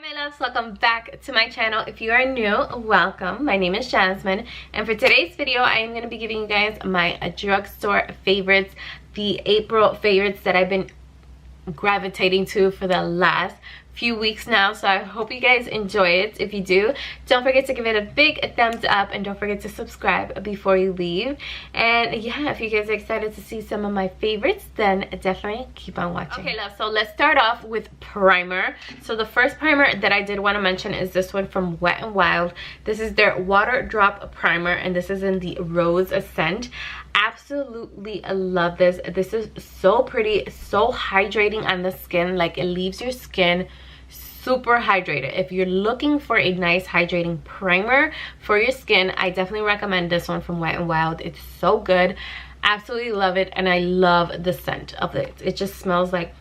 Hi my loves, welcome back to my channel. If you are new, welcome. My name is Jasmine, and for today's video I am going to be giving you guys my drugstore favorites, the April favorites that I've been gravitating to for the last few weeks now. So I hope you guys enjoy it. If you do, don't forget to give it a big thumbs up and don't forget to subscribe before you leave. And yeah, if you guys are excited to see some of my favorites, then definitely keep on watching. Okay love, so let's start off with primer. So the first primer that I did want to mention is this one from Wet n Wild. This is their water drop primer, and this is in the rose scent. Absolutely love this. This is so pretty, so hydrating on the skin. Like, it leaves your skin super hydrated. If you're looking for a nice hydrating primer for your skin, I definitely recommend this one from Wet n Wild. It's so good. Absolutely love it, and I love the scent of it. It just smells like,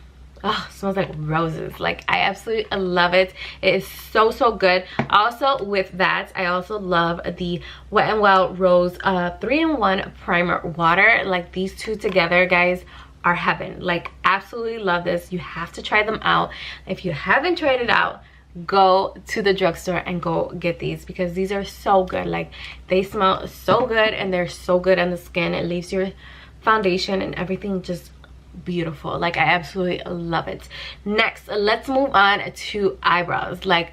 oh, it smells like roses. Like, I absolutely love it. It is so good. Also with that, I also love the Wet n Wild Rose 3-in-1 primer water. Like, these two together, guys, are heaven. Like, absolutely love this. You have to try them out. If you haven't tried it out, go to the drugstore and go get these, because these are so good. Like, they smell so good and they're so good on the skin. It leaves your foundation and everything just beautiful. Like, I absolutely love it. Next, let's move on to eyebrows. Like,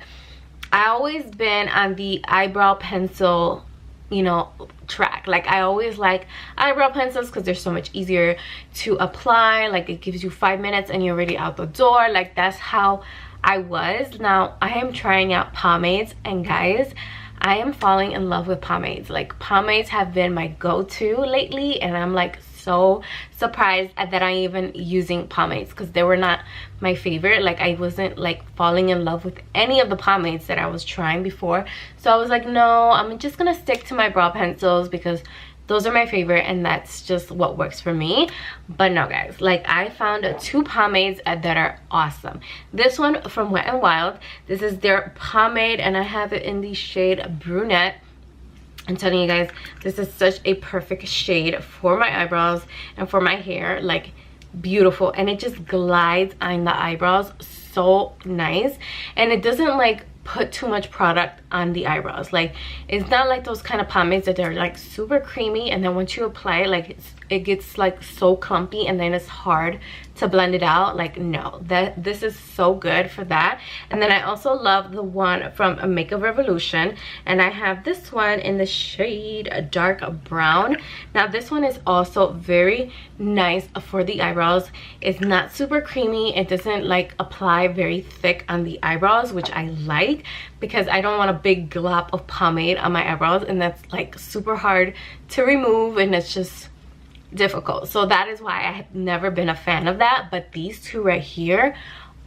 I always been on the eyebrow pencil, you know, track. Like, I always like eyebrow pencils because they're so much easier to apply. Like, it gives you 5 minutes and you're already out the door. Like, that's how I was. Now I am trying out pomades, and guys, I am falling in love with pomades. Like, pomades have been my go-to lately, and I'm like so surprised that I'm even using pomades, because they were not my favorite. Like, I wasn't like falling in love with any of the pomades that I was trying before. So I was like, no, I'm just gonna stick to my brow pencils because those are my favorite and that's just what works for me. But no guys, like, I found two pomades that are awesome. This one from Wet n Wild, this is their pomade, and I have it in the shade Brunette. I'm telling you guys, this is such a perfect shade for my eyebrows and for my hair. Like, beautiful, and it just glides on the eyebrows so nice, and it doesn't like put too much product on the eyebrows. Like, it's not like those kind of pomades that they're like super creamy, and then once you apply it, like, it gets like so clumpy and then it's hard to blend it out. Like, no, this is so good for that. And then I also love the one from Makeup Revolution, and I have this one in the shade dark brown. Now this one is also very nice for the eyebrows. It's not super creamy, it doesn't like apply very thick on the eyebrows, which I like because I don't want a big glop of pomade on my eyebrows, and that's like super hard to remove, and it's just difficult. So that is why I have never been a fan of that. But these two right here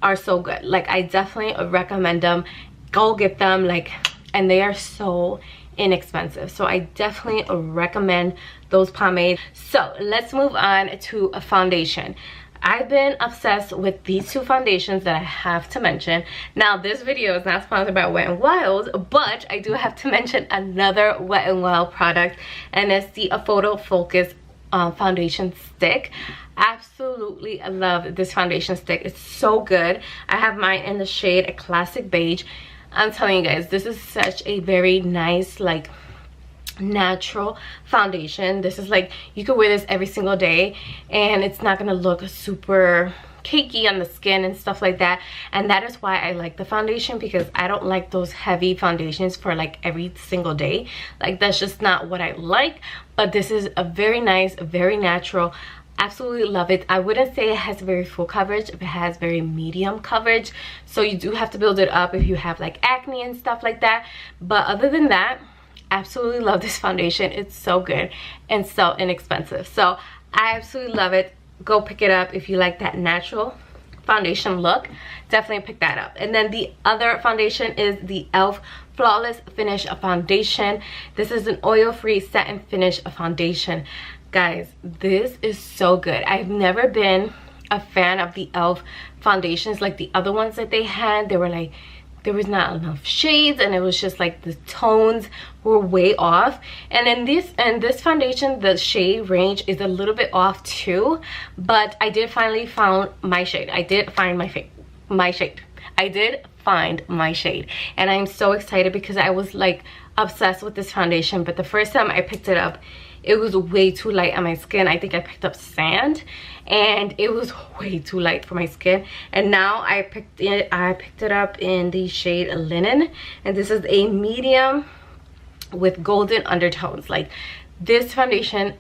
are so good. Like, I definitely recommend them. Go get them. Like, and they are so inexpensive, so I definitely recommend those pomades. So let's move on to a foundation. I've been obsessed with these two foundations that I have to mention. Now, this video is not sponsored by Wet n Wild, but I do have to mention another Wet n Wild product, and it's the Photo Focus foundation stick. Absolutely love this foundation stick. It's so good. I have mine in the shade Classic Beige. I'm telling you guys, this is such a very nice, like, natural foundation. This is like, you could wear this every single day and it's not gonna look super cakey on the skin and stuff like that. And that is why I like the foundation, because I don't like those heavy foundations for like every single day. Like, that's just not what I like. But this is a very nice, very natural. Absolutely love it. I wouldn't say it has very full coverage. It has very medium coverage, so you do have to build it up if you have like acne and stuff like that. But other than that, absolutely love this foundation. It's so good and so inexpensive, so I absolutely love it. Go pick it up if you like that natural foundation look. Definitely pick that up. And then the other foundation is the e.l.f. Flawless Finish Foundation. This is an oil-free satin finish foundation. Guys, this is so good. I've never been a fan of the e.l.f. foundations. Like, the other ones that they had, they were like, there was not enough shades, and it was just like the tones were way off. And in this foundation, the shade range is a little bit off too, but I did finally found my shade. I did find my shade. I did find my shade. And I'm so excited because I was like obsessed with this foundation, but the first time I picked it up, it was way too light on my skin. I think I picked up sand and it was way too light for my skin. And now I picked it up in the shade Linen, and this is a medium with golden undertones. Like, this foundation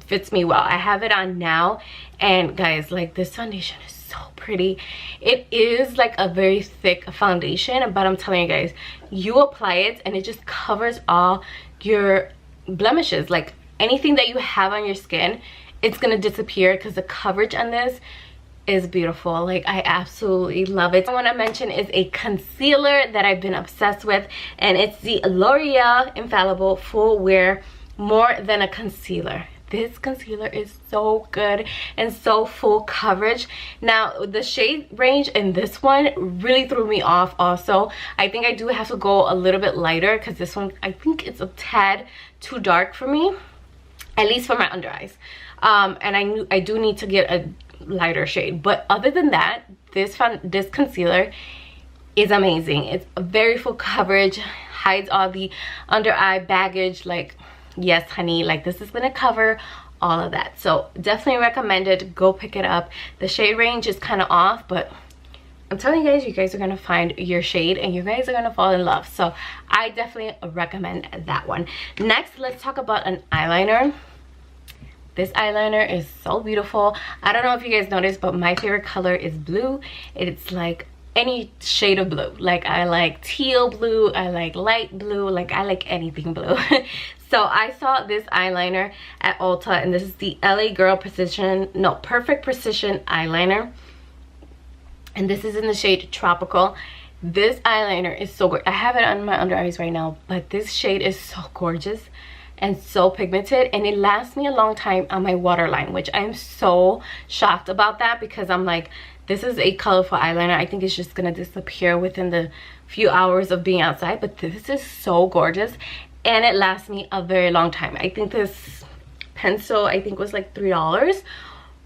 fits me well. I have it on now, and guys, like, this foundation is so pretty. It is like a very thick foundation, but I'm telling you guys, you apply it and it just covers all your blemishes. Like, anything that you have on your skin, it's gonna disappear because the coverage on this is beautiful. Like, I absolutely love it. What I want to mention is a concealer that I've been obsessed with, and it's the L'Oreal Infallible Full Wear More Than a Concealer. This concealer is so good and so full coverage. Now, the shade range in this one really threw me off also. I think I do have to go a little bit lighter because this one, I think it's a tad too dark for me, at least for my under eyes. And I do need to get a lighter shade. But other than that, this concealer is amazing. It's a very full coverage, hides all the under eye baggage. Like, yes honey, like, this is gonna cover all of that. So definitely recommend it. Go pick it up. The shade range is kind of off, but I'm telling you guys are gonna find your shade and you guys are gonna fall in love. So I definitely recommend that one. Next, let's talk about an eyeliner. This eyeliner is so beautiful. I don't know if you guys noticed, but my favorite color is blue. It's like any shade of blue. Like, I like teal blue, I like light blue, like, I like anything blue. So I saw this eyeliner at Ulta, and this is the LA Girl Perfect Precision eyeliner, and this is in the shade Tropical. This eyeliner is so good. I have it on my under eyes right now, but this shade is so gorgeous and so pigmented, and it lasts me a long time on my waterline, which I'm so shocked about that, because I'm like, this is a colorful eyeliner. I think it's just gonna disappear within the few hours of being outside, but this is so gorgeous and it lasts me a very long time. I think this pencil, I think, was like $3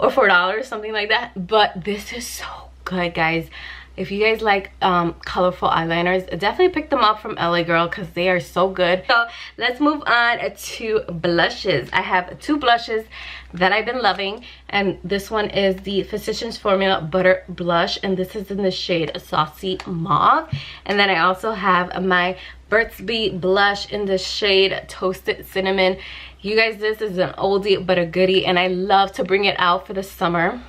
or $4, something like that, but this is so good, guys. If you guys like colorful eyeliners, definitely pick them up from LA Girl because they are so good. So let's move on to blushes. I have two blushes that I've been loving, and this one is the Physicians Formula Butter Blush, and this is in the shade Saucy Mauve. And then I also have my Burt's Bee blush in the shade Toasted Cinnamon. You guys, this is an oldie but a goodie, and I love to bring it out for the summer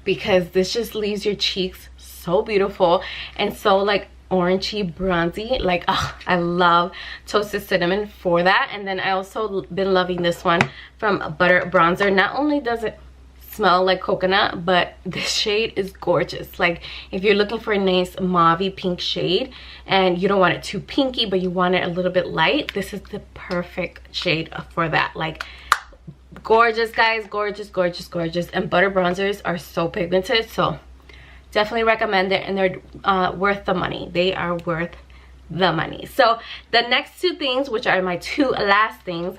because this just leaves your cheeks so beautiful and so like orangey bronzy. Like, oh, I love Toasted Cinnamon for that. And then I also been loving this one from Butter Bronzer. Not only does it smell like coconut, but this shade is gorgeous. Like, if you're looking for a nice mauvey pink shade and you don't want it too pinky but you want it a little bit light, this is the perfect shade for that. Like, gorgeous, guys. Gorgeous, gorgeous, gorgeous. And butter bronzers are so pigmented, so definitely recommend it, and they're worth the money. They are worth the money. So the next two things, which are my two last things,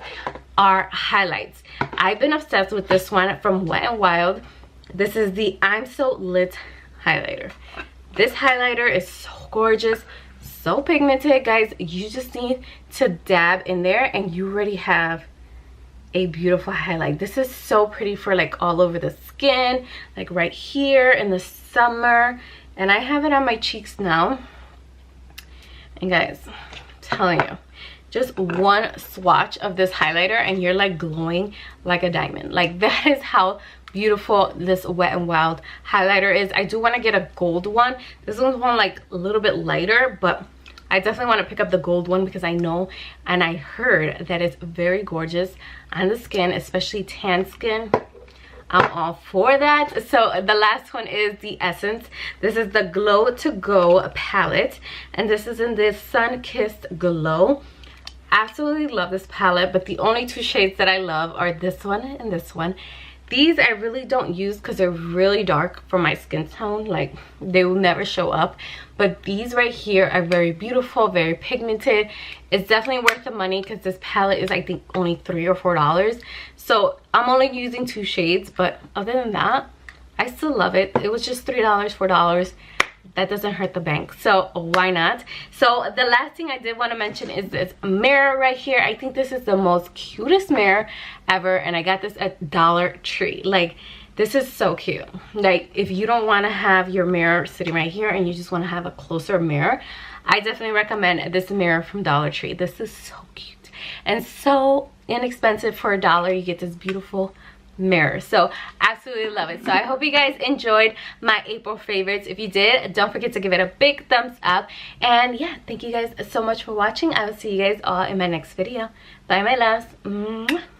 are highlights. I've been obsessed with this one from Wet n Wild. This is the I'm So Lit highlighter. This highlighter is so gorgeous, so pigmented, guys. You just need to dab in there and you already have a beautiful highlight. This is so pretty for like all over the skin, like right here in the summer. And I have it on my cheeks now, and guys, I'm telling you, just one swatch of this highlighter and you're like glowing like a diamond. Like, that is how beautiful this Wet n Wild highlighter is. I do want to get a gold one. This one's one like a little bit lighter, but I definitely want to pick up the gold one because I know and I heard that it's very gorgeous on the skin, especially tan skin. I'm all for that. So the last one is the Essence. This is the Glow to Go palette, and this is in this Sun Kissed Glow. Absolutely love this palette, but the only two shades that I love are this one and this one. These I really don't use because they're really dark for my skin tone. Like, they will never show up. But these right here are very beautiful, very pigmented. It's definitely worth the money because this palette is, I think, only $3 or $4. So I'm only using two shades, but other than that, I still love it. It was just $3, $4. that doesn't hurt the bank, so why not? So the last thing I did want to mention is this mirror right here. I think this is the most cutest mirror ever, and I got this at Dollar Tree. Like, this is so cute. Like, if you don't want to have your mirror sitting right here and you just want to have a closer mirror, I definitely recommend this mirror from Dollar Tree. This is so cute and so inexpensive. For $1 you get this beautiful mirror, so absolutely love it. So I hope you guys enjoyed my April favorites. If you did, don't forget to give it a big thumbs up, and yeah, thank you guys so much for watching. I will see you guys all in my next video. Bye my loves. Mwah.